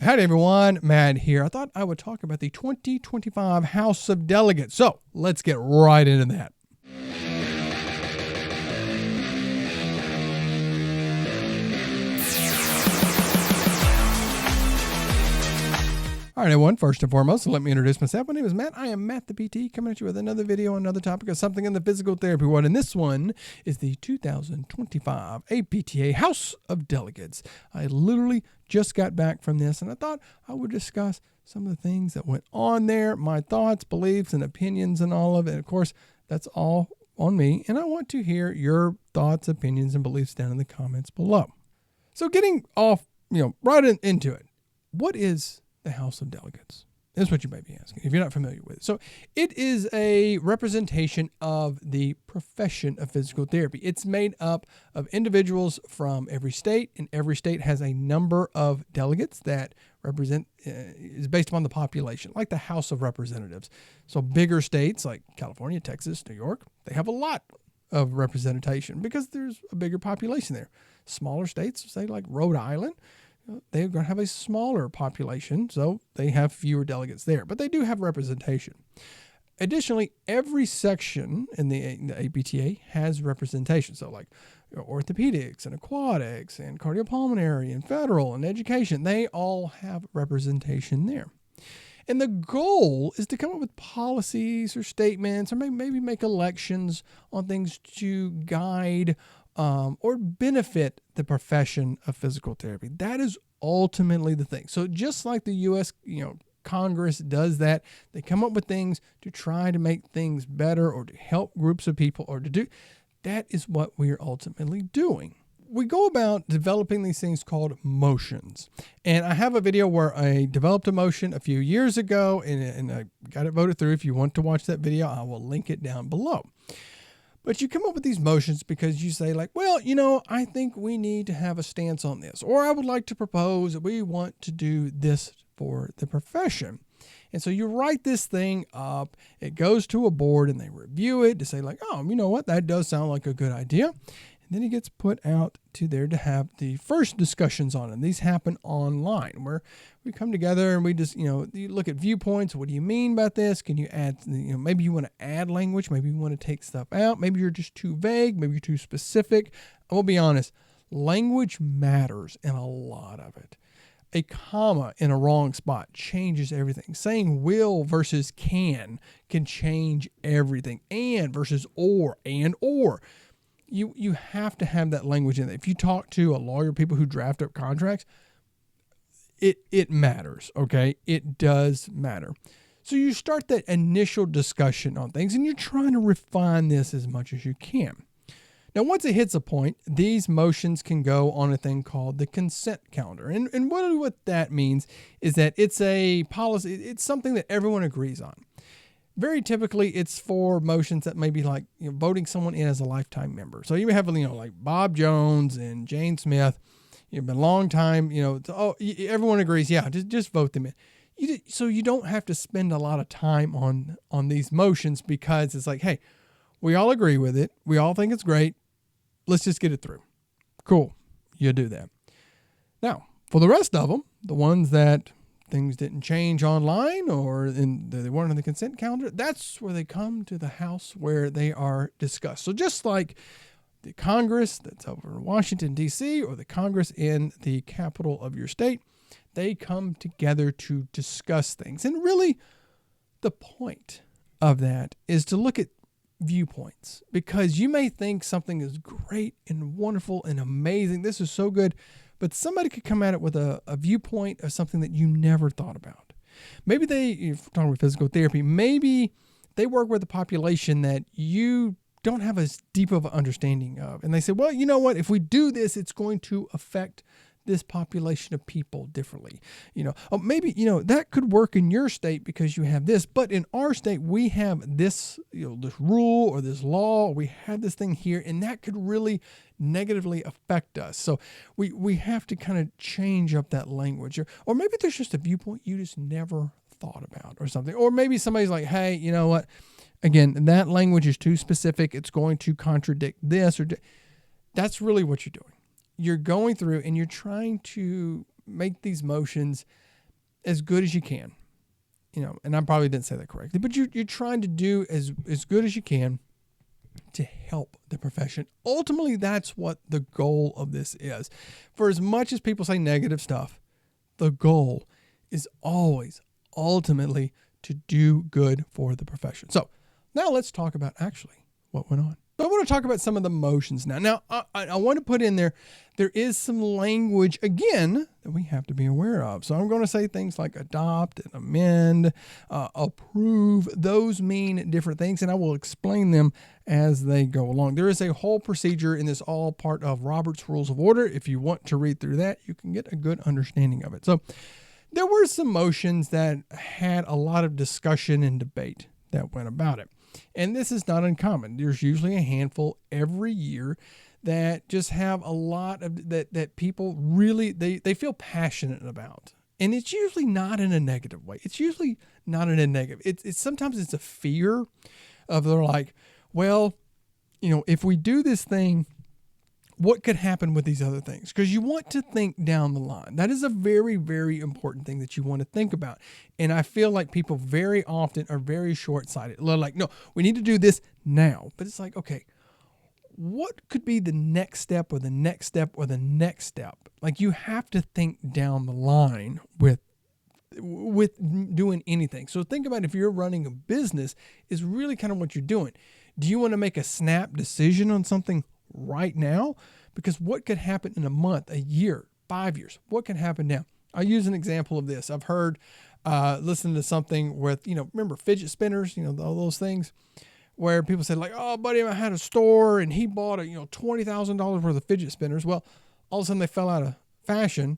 Howdy everyone, Matt here. I thought I would talk about the 2025 House of Delegates. So let's get right into that. All right, everyone, first and foremost, let me introduce myself. My name is Matt. I am Matt the PT, coming at you with another video on another topic of something in the physical therapy world. And this one is the 2025 APTA House of Delegates. I literally just got back from this, and I thought I would discuss some of the things that went on there, my thoughts, beliefs, and opinions, and all of it. And of course, that's all on me, and I want to hear your thoughts, opinions, and beliefs down in the comments below. So getting off, right into it, what is the House of Delegates? That's what you may be asking if you're not familiar with it. So it is a representation of the profession of physical therapy. It's made up of individuals from every state, and every state has a number of delegates that represent, is based upon the population, like the House of Representatives. So bigger states like California, Texas, New York, they have a lot of representation because there's a bigger population there. Smaller states, say like Rhode Island, they're going to have a smaller population, so they have fewer delegates there, but they do have representation. Additionally, every section in the APTA has representation. So like orthopedics and aquatics and cardiopulmonary and federal and education, they all have representation there. And the goal is to come up with policies or statements or maybe make elections on things to guide or benefit the profession of physical therapy. That is ultimately the thing. So just like the U.S., Congress does that, they come up with things to try to make things better or to help groups of people or to do. That is what we are ultimately doing. We go about developing these things called motions. And I have a video where I developed a motion a few years ago and I got it voted through. If you want to watch that video, I will link it down below. But you come up with these motions because you say like, well, I think we need to have a stance on this, or I would like to propose that we want to do this for the profession. And so you write this thing up, it goes to a board and they review it to say like, oh, you know what, that does sound like a good idea. And then it gets put out to there to have the first discussions on it. And these happen online where we come together and we just, you look at viewpoints. What do you mean by this? Can you add, maybe you want to add language. Maybe you want to take stuff out. Maybe you're just too vague. Maybe you're too specific. I will be honest. Language matters in a lot of it. A comma in a wrong spot changes everything. Saying will versus can change everything. And versus or and or. You have to have that language in there. If you talk to a lawyer, people who draft up contracts, it matters, okay? It does matter. So you start that initial discussion on things, and you're trying to refine this as much as you can. Now, once it hits a point, these motions can go on a thing called the consent calendar. And what that means is that it's a policy, it's something that everyone agrees on. Very typically, it's for motions that may be like voting someone in as a lifetime member. So you may have like Bob Jones and Jane Smith. You've been a long time. Everyone agrees. Yeah, just vote them in. So you don't have to spend a lot of time on these motions because it's like, hey, we all agree with it. We all think it's great. Let's just get it through. Cool. You do that. Now, for the rest of them, the ones that things didn't change online or they weren't on the consent calendar, that's where they come to the House where they are discussed. So just like the Congress that's over in Washington, D.C., or the Congress in the capital of your state, they come together to discuss things. And really, the point of that is to look at viewpoints, because you may think something is great and wonderful and amazing. This is so good. But somebody could come at it with a viewpoint of something that you never thought about. Maybe you're talking about physical therapy, maybe they work with a population that you don't have as deep of an understanding of. And they say, well, you know what? If we do this, it's going to affect this population of people differently. Maybe, that could work in your state because you have this, but in our state, we have this, this rule or this law, or we have this thing here, and that could really negatively affect us. So we have to kind of change up that language, or maybe there's just a viewpoint you just never thought about or something. Or maybe somebody's like, hey, you know what? Again, that language is too specific. It's going to contradict this that's really what you're doing. You're going through and you're trying to make these motions as good as you can. And I probably didn't say that correctly, but you're trying to do as good as you can to help the profession. Ultimately, that's what the goal of this is. For as much as people say negative stuff, the goal is always ultimately to do good for the profession. So now let's talk about actually what went on. So I want to talk about some of the motions now. Now, I want to put in there is some language, again, that we have to be aware of. So I'm going to say things like adopt and amend, approve. Those mean different things, and I will explain them as they go along. There is a whole procedure in this, all part of Robert's Rules of Order. If you want to read through that, you can get a good understanding of it. So there were some motions that had a lot of discussion and debate that went about it. And this is not uncommon. There's usually a handful every year that just have a lot of that people really, they feel passionate about. And it's usually not in a negative way. It's usually not in a negative. It's sometimes it's a fear of, they're like, well, if we do this thing, what could happen with these other things? Because you want to think down the line. That is a very, very important thing that you want to think about. And I feel like people very often are very short-sighted. They're like, no, we need to do this now. But it's like, okay, what could be the next step or the next step or the next step? Like, you have to think down the line with doing anything. So think about, if you're running a business, is really kind of what you're doing. Do you want to make a snap decision on something right now? Because what could happen in a month, a year, 5 years? What can happen now? I'll use an example of this. I've heard, listen to something with, remember fidget spinners, all those things where people say like, oh, buddy, I had a store and he bought $20,000 worth of fidget spinners. Well, all of a sudden they fell out of fashion,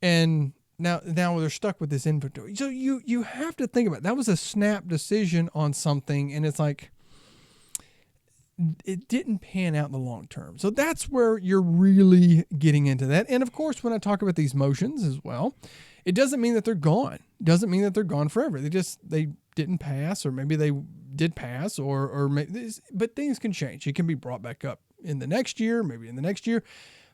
and now they're stuck with this inventory. So you have to think about it. That was a snap decision on something, and it's like, it didn't pan out in the long term. So that's where you're really getting into that. And of course, when I talk about these motions as well, it doesn't mean that they're gone. It doesn't mean that they're gone forever. They didn't pass, or maybe they did pass, or maybe but things can change. It can be brought back up in the next year, maybe in the next year.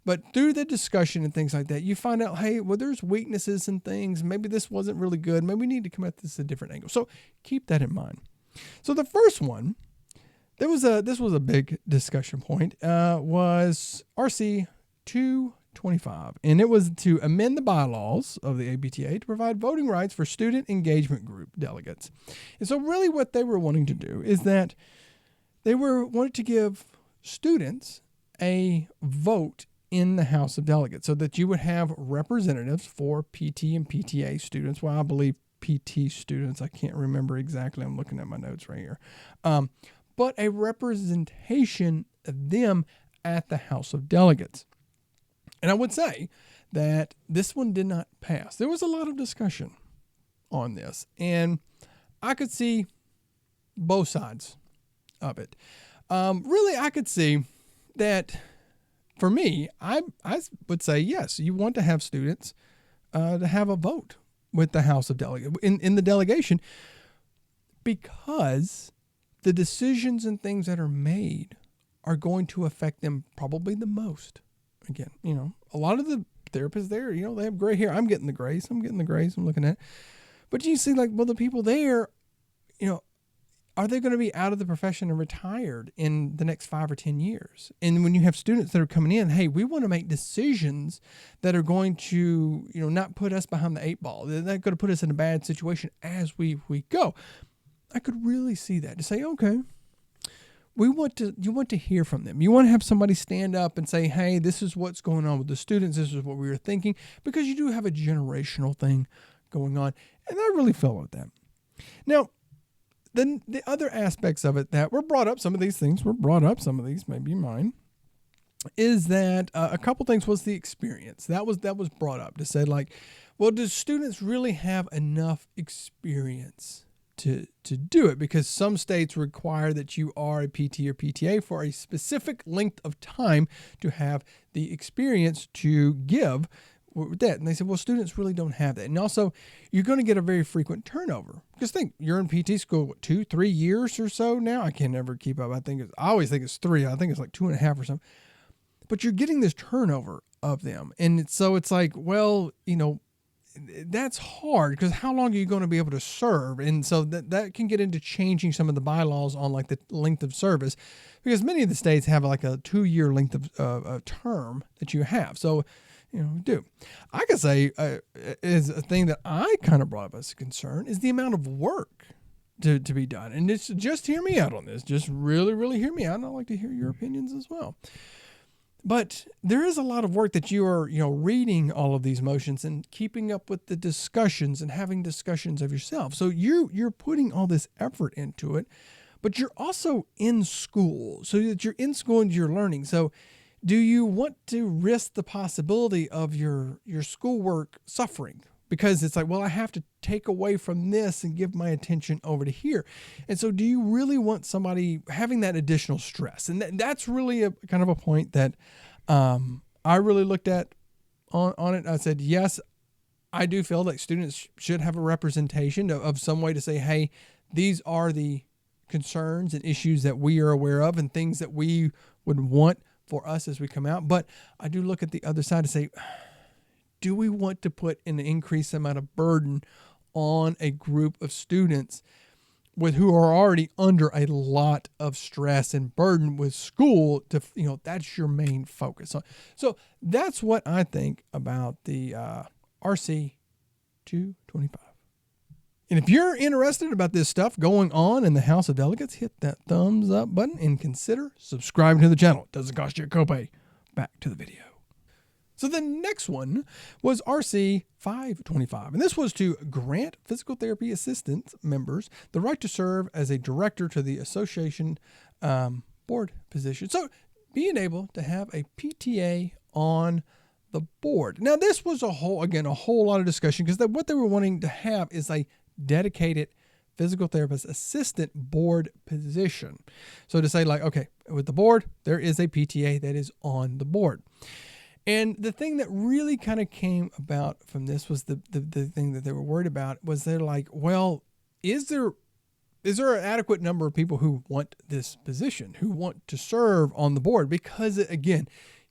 But through the discussion and things like that, you find out, hey, well, there's weaknesses and things. Maybe this wasn't really good. Maybe we need to come at this at a different angle. So keep that in mind. So the first one, this was a big discussion point, was RC 225, and it was to amend the bylaws of the APTA to provide voting rights for student engagement group delegates. And so really what they were wanting to do is that they wanted to give students a vote in the House of Delegates, so that you would have representatives for PT and PTA students. Well, I believe PT students, I can't remember exactly. I'm looking at my notes right here. But a representation of them at the House of Delegates. And I would say that this one did not pass. There was a lot of discussion on this, and I could see both sides of it. Really, I could see that, for me, I would say, yes, you want to have students to have a vote with the House of Delegates in the delegation, because the decisions and things that are made are going to affect them probably the most. Again, a lot of the therapists there, they have gray hair. I'm getting the grays. I'm looking at it. But you see, like, well, the people there, are they going to be out of the profession and retired in the next 5 or 10 years? And when you have students that are coming in, hey, we want to make decisions that are going to, not put us behind the 8 ball. They're not going to put us in a bad situation as we go. I could really see that, to say, okay, you want to hear from them. You want to have somebody stand up and say, hey, this is what's going on with the students. This is what we were thinking, because you do have a generational thing going on. And I really felt with that. Now, then the other aspects of it that were brought up, some of these things were brought up, some of these may be mine, is that a couple things was the experience. That was brought up, to say, like, well, do students really have enough experience to do it? Because some states require that you are a PT or PTA for a specific length of time to have the experience to give with that. And they said, well, students really don't have that. And also, you're going to get a very frequent turnover. Because think, you're in PT school, what, 2-3 years or so now? I can never keep up. I always think it's 3. I think it's like 2.5 or something. But you're getting this turnover of them. And so it's like, well, that's hard because how long are you going to be able to serve? And so that can get into changing some of the bylaws on like the length of service, because many of the states have like a 2-year length of term that you have. So, do. I could say is a thing that I kind of brought up as a concern is the amount of work to be done. And it's just hear me out on this. Just really, really hear me out. And I'd like to hear your opinions as well. But there is a lot of work that you are, reading all of these motions and keeping up with the discussions and having discussions of yourself. So you're putting all this effort into it, but you're also in school. So that you're in school and you're learning. So do you want to risk the possibility of your schoolwork suffering? Because it's like, well, I have to take away from this and give my attention over to here. And so do you really want somebody having that additional stress? And that's really a kind of a point that I really looked at on it. I said, yes, I do feel like students should have a representation of some way to say, hey, these are the concerns and issues that we are aware of and things that we would want for us as we come out. But I do look at the other side to say, do we want to put an increased amount of burden on a group of students who are already under a lot of stress and burden with school to, that's your main focus. So that's what I think about the RC 225. And if you're interested about this stuff going on in the House of Delegates, hit that thumbs up button and consider subscribing to the channel. It doesn't cost you a copay. Back to the video. So the next one was RC 525, and this was to grant physical therapy assistant members the right to serve as a director to the association board position. So being able to have a PTA on the board. Now this was a whole lot of discussion because what they were wanting to have is a dedicated physical therapist assistant board position. So to say like, okay, with the board, there is a PTA that is on the board. And the thing that really kind of came about from this was the thing that they were worried about was they're like, well, is there an adequate number of people who want this position, who want to serve on the board? Because again,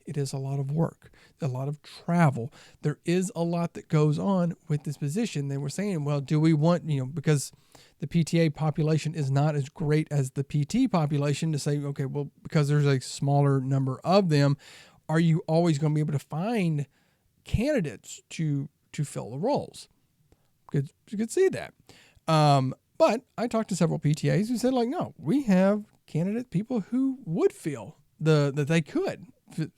it is a lot of work, a lot of travel. There is a lot that goes on with this position. They were saying, well, do we want, because the PTA population is not as great as the PT population, to say, okay, well, because there's a smaller number of them, are you always going to be able to find candidates to fill the roles? Because you could see that. But I talked to several PTAs who said, like, no, we have people who would feel that they could,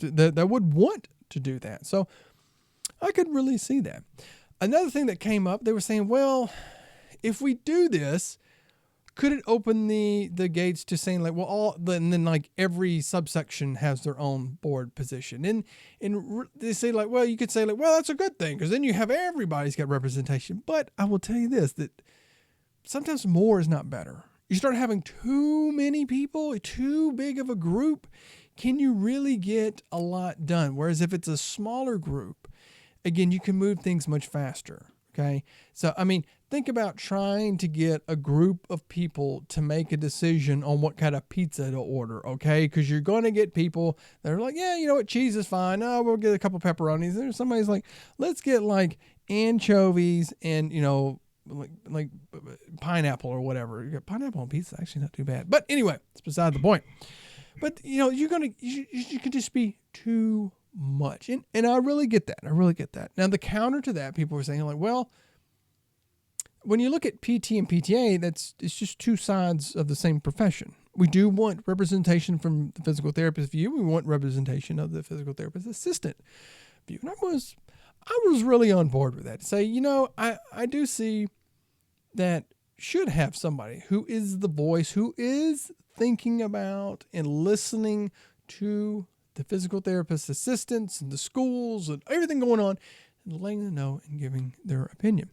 that would want to do that. So I could really see that. Another thing that came up, they were saying, well, if we do this, could it open the gates to saying like, well, and then like every subsection has their own board position, and they say like, well, you could say like, well, that's a good thing because then you have everybody's got representation. But I will tell you this, that sometimes more is not better. You start having too many people, too big of a group, can you really get a lot done? Whereas if it's a smaller group, again, you can move things much faster. Okay. So, I mean, think about trying to get a group of people to make a decision on what kind of pizza to order. Okay. Because you're going to get people that are like, yeah, you know what? Cheese is fine. Oh, we'll get a couple pepperonis. There's somebody's like, let's get like anchovies and, like pineapple or whatever. You got pineapple on pizza. Actually not too bad. But anyway, it's beside the point. But, you can just be too much. And I really get that. Now, the counter to that, people were saying like, well, when you look at PT and PTA, it's just two sides of the same profession. We do want representation from the physical therapist view. We want representation of the physical therapist assistant view. And I was really on board with that. To say, I do see that should have somebody who is the voice, who is thinking about and listening to the physical therapist assistants and the schools and everything going on, and letting them know and giving their opinion.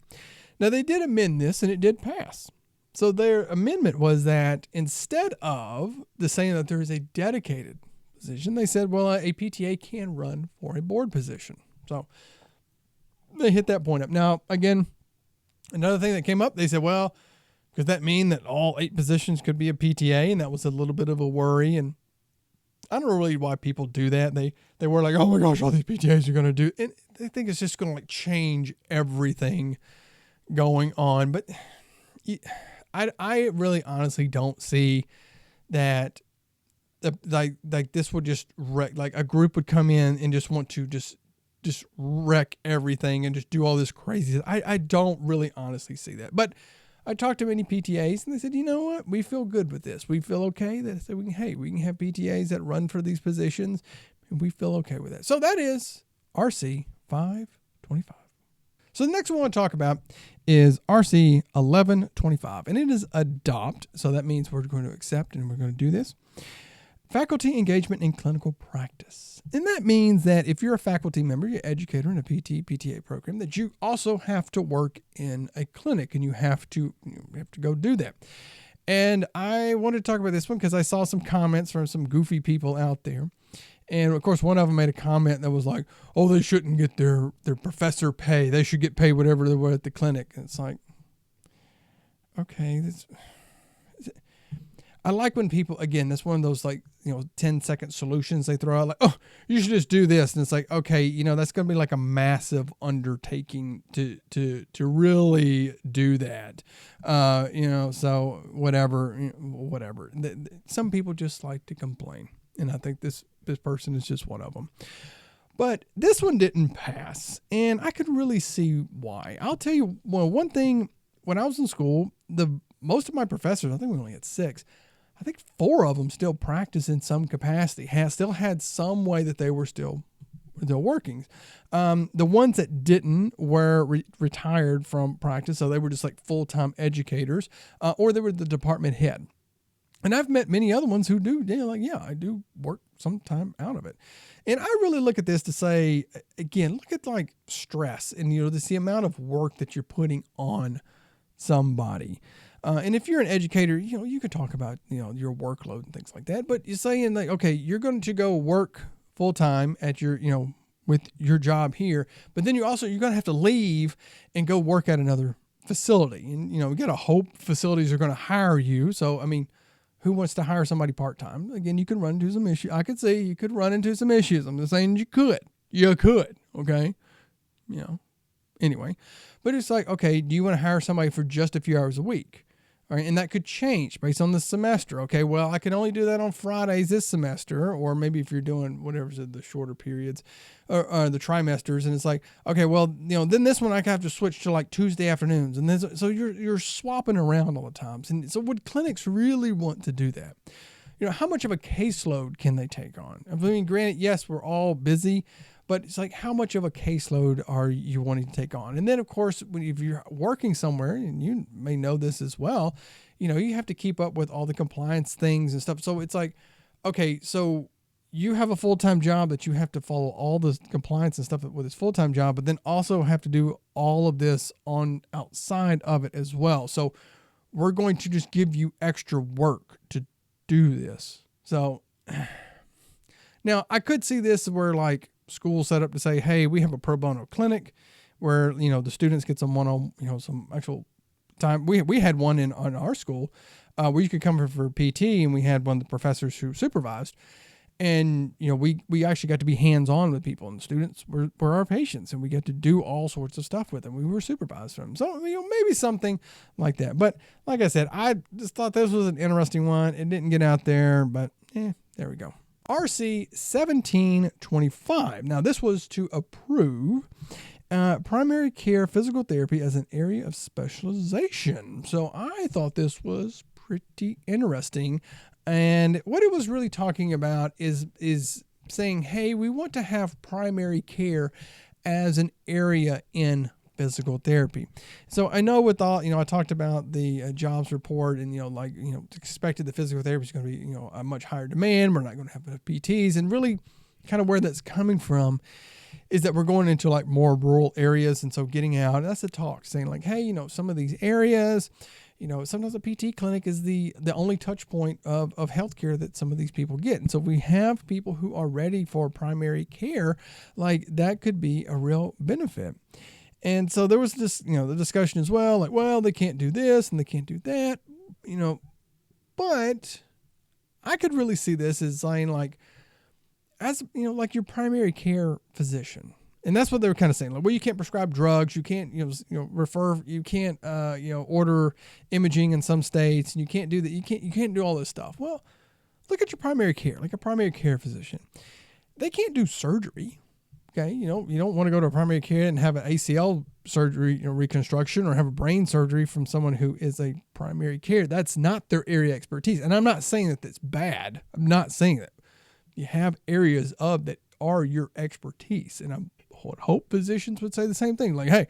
Now, they did amend this, and it did pass. So their amendment was that instead of the saying that there is a dedicated position, they said, well, a PTA can run for a board position. So they hit that point up. Now, again, another thing that came up, they said, well, does that mean that all 8 positions could be a PTA? And that was a little bit of a worry. And I don't know really why people do that. They were like, oh my gosh, all these PTAs are going to do. And think it's just going to like change everything going on. But I really honestly don't see that like this would just wreck, like a group would come in and just want to just wreck everything and just do all this crazy. I don't really honestly see that. But I talked to many PTAs and they said, you know what, we feel good with this. We feel okay that we can have PTAs that run for these positions and we feel okay with that. So that is RC 525. So the next one I want to talk about is RC 1125, and it is adopt. So that means we're going to accept and we're going to do this. Faculty engagement in clinical practice. And that means that if you're a faculty member, you're an educator in a PTA program, that you also have to work in a clinic and you have to go do that. And I wanted to talk about this one because I saw some comments from some goofy people out there. And of course, one of them made a comment that was like, oh, they shouldn't get their professor pay. They should get paid whatever they were at the clinic. And it's like, okay, I like when people, again, that's one of those 10-second solutions they throw out, like, oh, you should just do this. And it's like, okay, that's going to be like a massive undertaking to really do that. So whatever. Some people just like to complain. And I think this person is just one of them. But this one didn't pass. And I could really see why. I'll tell you, one thing, when I was in school, most of my professors, I think we only had 6, I think 4 of them still practice in some capacity, still had some way that they were still working. The ones that didn't were retired from practice, so they were just like full-time educators, or they were the department head. And I've met many other ones who do, I do work some time out of it. And I really look at this to say, again, look at like stress and, the amount of work that you're putting on somebody. And if you're an educator, you could talk about, your workload and things like that, but you're saying like, okay, you're going to go work full time at your, with your job here, but then you're going to have to leave and go work at another facility. And, we got to hope facilities are going to hire you. So, I mean, who wants to hire somebody part-time? Again, you could run into some issues. I could say you could run into some issues. I'm just saying you could, okay. Anyway, but it's like, okay, do you want to hire somebody for just a few hours a week? All right, and that could change based on the semester. Okay, well, I can only do that on Fridays this semester, or maybe if you're doing whatever's the shorter periods or the trimesters, and it's like, okay, well, then this one I have to switch to like Tuesday afternoons, and then so you're swapping around all the times. And so would clinics really want to do that? How much of a caseload can they take on? I mean, granted, yes, we're all busy, but it's like, how much of a caseload are you wanting to take on? And then, of course, if you're working somewhere, and you may know this as well, you have to keep up with all the compliance things and stuff. So it's like, okay, so you have a full-time job that you have to follow all the compliance and stuff with this full-time job, but then also have to do all of this on outside of it as well. So we're going to just give you extra work to do this. So now I could see this where like, school set up to say, hey, we have a pro bono clinic where, the students get some some actual time. We had one on our school where you could come for PT, and we had one of the professors who supervised. And, we actually got to be hands-on with people, and the students were our patients, and we got to do all sorts of stuff with them. We were supervised from them. So, maybe something like that. But like I said, I just thought this was an interesting one. It didn't get out there, but there we go. RC 1725. Now, this was to approve primary care physical therapy as an area of specialization. So I thought this was pretty interesting. And what it was really talking about is saying, hey, we want to have primary care as an area in physical therapy. So I know with all, I talked about the jobs report and, expected the physical therapy is going to be, a much higher demand. We're not going to have enough PTs, and really kind of where that's coming from is that we're going into like more rural areas. And so getting out, that's the talk saying like, hey, some of these areas, sometimes a PT clinic is the only touch point of healthcare that some of these people get. And so we have people who are ready for primary care, like that could be a real benefit. And so there was this, the discussion as well, like, well, they can't do this and they can't do that, but I could really see this as saying like, as, like your primary care physician, And that's what they were kind of saying. Like, well, you can't prescribe drugs. You can't, refer. You can't, order imaging in some states, and you can't do that. You can't do all this stuff. Well, look at your primary care, like a primary care physician. They can't do surgery. Okay, you don't want to go to a primary care and have an ACL surgery, reconstruction, or have a brain surgery from someone who is a primary care. That's not their area of expertise. And I'm not saying that that's bad. I'm not saying that. You have areas of that are your expertise, and I would hope physicians would say the same thing. Like, hey,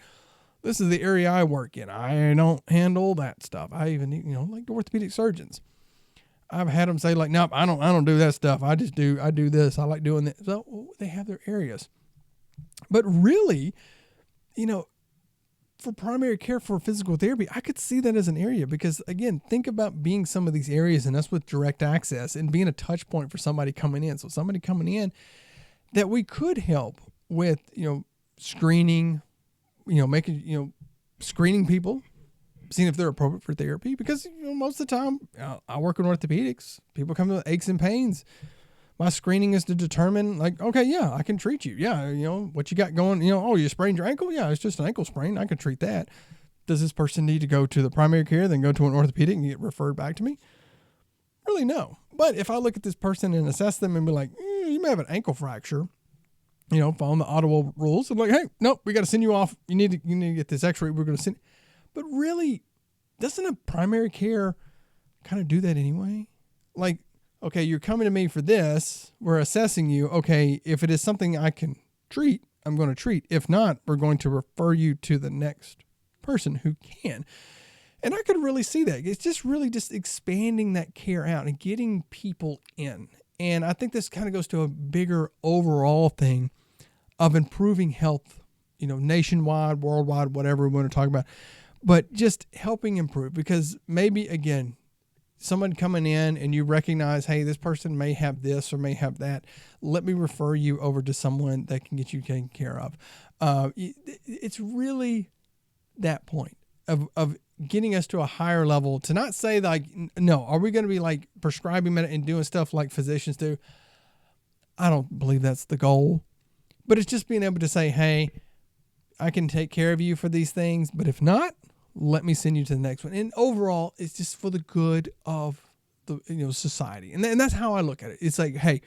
this is the area I work in. I don't handle that stuff. I even, like the orthopedic surgeons. I've had them say like, nope, I don't do that stuff. I do this. I like doing this. So they have their areas. But really, for primary care for physical therapy, I could see that as an area because, again, think about being some of these areas, and that's with direct access and being a touch point for somebody coming in. So somebody coming in that we could help with, screening, screening people, seeing if they're appropriate for therapy. Because, most of the time, I work in orthopedics. People come with aches and pains. My screening is to determine, like, okay, yeah, I can treat you. Yeah, what you got going, you sprained your ankle? Yeah, it's just an ankle sprain. I can treat that. Does this person need to go to the primary care, then go to an orthopedic and get referred back to me? Really, no. But if I look at this person and assess them and be like, you may have an ankle fracture, following the Ottawa rules, I'm like, hey, nope, we got to send you off. You need to get this x-ray. We're going to send. But really, doesn't a primary care kind of do that anyway? Like, okay, you're coming to me for this. We're assessing you. Okay, if it is something I can treat, I'm going to treat. If not, we're going to refer you to the next person who can. And I could really see that. It's just really just expanding that care out and getting people in. And I think this kind of goes to a bigger overall thing of improving health, nationwide, worldwide, whatever we want to talk about. But just helping improve, because maybe, again, someone coming in and you recognize, hey, this person may have this or may have that. Let me refer you over to someone that can get you taken care of. It's really that point of getting us to a higher level to not say like, no, are we going to be like prescribing and doing stuff like physicians do? I don't believe that's the goal, but it's just being able to say, hey, I can take care of you for these things, but if not, let me send you to the next one. And overall, it's just for the good of the society. And that's how I look at it. It's like, hey,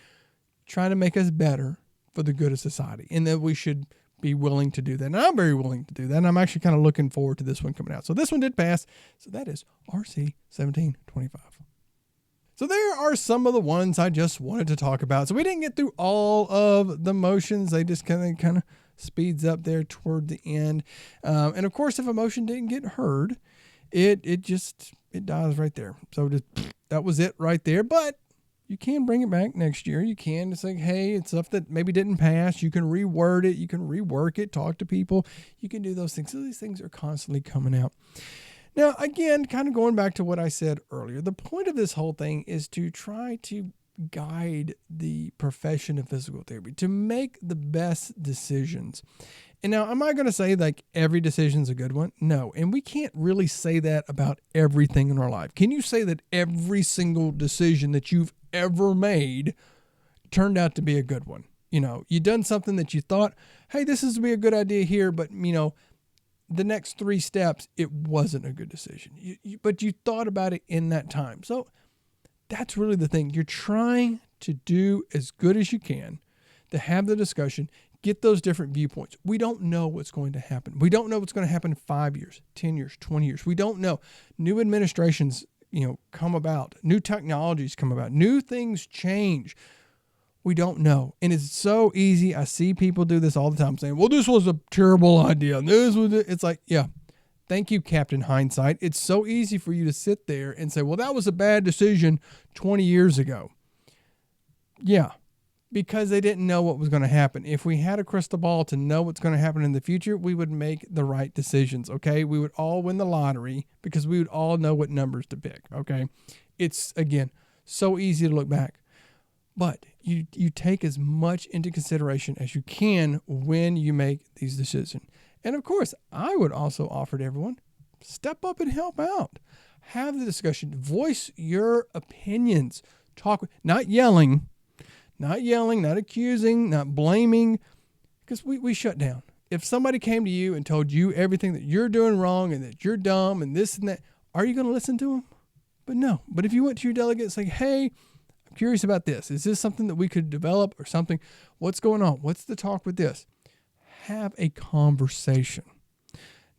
trying to make us better for the good of society. And that we should be willing to do that. And I'm very willing to do that. And I'm actually kind of looking forward to this one coming out. So this one did pass. So that is RC 1725. So there are some of the ones I just wanted to talk about. So we didn't get through all of the motions. They just kind of speeds up there toward the end. And of course, if a motion didn't get heard, it dies right there. So that was it right there. But you can bring it back next year. You can just say, hey, it's stuff that maybe didn't pass. You can reword it. You can rework it, talk to people. You can do those things. So these things are constantly coming out. Now, again, kind of going back to what I said earlier, the point of this whole thing is to try to guide the profession of physical therapy to make the best decisions. And now, am I going to say like every decision is a good one? No. And we can't really say that about everything in our life. Can you say that every single decision that you've ever made turned out to be a good one? You done something that you thought, hey, this is to be a good idea here, but the next 3 steps, it wasn't a good decision. But you thought about it in that time. So that's really the thing. You're trying to do as good as you can to have the discussion, get those different viewpoints. We don't know what's going to happen. We don't know what's going to happen in 5 years, 10 years, 20 years. We don't know. New administrations, come about. New technologies come about. New things change. We don't know. And it's so easy. I see people do this all the time saying, well, this was a terrible idea. It's like, yeah, thank you, Captain Hindsight. It's so easy for you to sit there and say, well, that was a bad decision 20 years ago. Yeah, because they didn't know what was going to happen. If we had a crystal ball to know what's going to happen in the future, we would make the right decisions, okay? We would all win the lottery because we would all know what numbers to pick, okay? It's, again, so easy to look back. But you take as much into consideration as you can when you make these decisions. And of course, I would also offer to everyone, step up and help out. Have the discussion. Voice your opinions. Talk, not yelling, not accusing, not blaming. because we shut down. If somebody came to you and told you everything that you're doing wrong and that you're dumb and this and that, are you going to listen to them? But no. But if you went to your delegate and say, hey, I'm curious about this. Is this something that we could develop or something? What's going on? What's the talk with this? Have a conversation,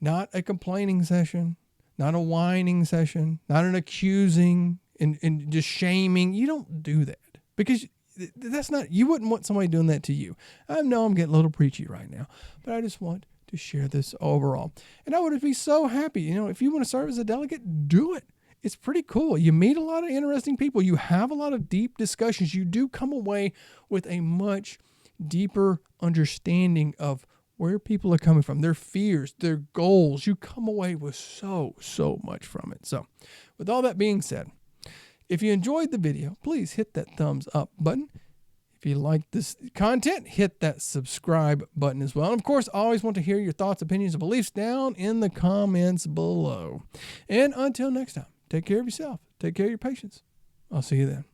not a complaining session, not a whining session, not an accusing and just shaming. You don't do that because that's not, you wouldn't want somebody doing that to you. I know I'm getting a little preachy right now, but I just want to share this overall. And I would be so happy, if you want to serve as a delegate, do it. It's pretty cool. You meet a lot of interesting people. You have a lot of deep discussions. You do come away with a much deeper understanding of where people are coming from, their fears, their goals. You come away with so much from it. So with all that being said, if you enjoyed the video, please hit that thumbs up button. If you like this content, hit that subscribe button as well. And of course, I always want to hear your thoughts, opinions, and beliefs down in the comments below. And until next time, take care of yourself. Take care of your patients. I'll see you then.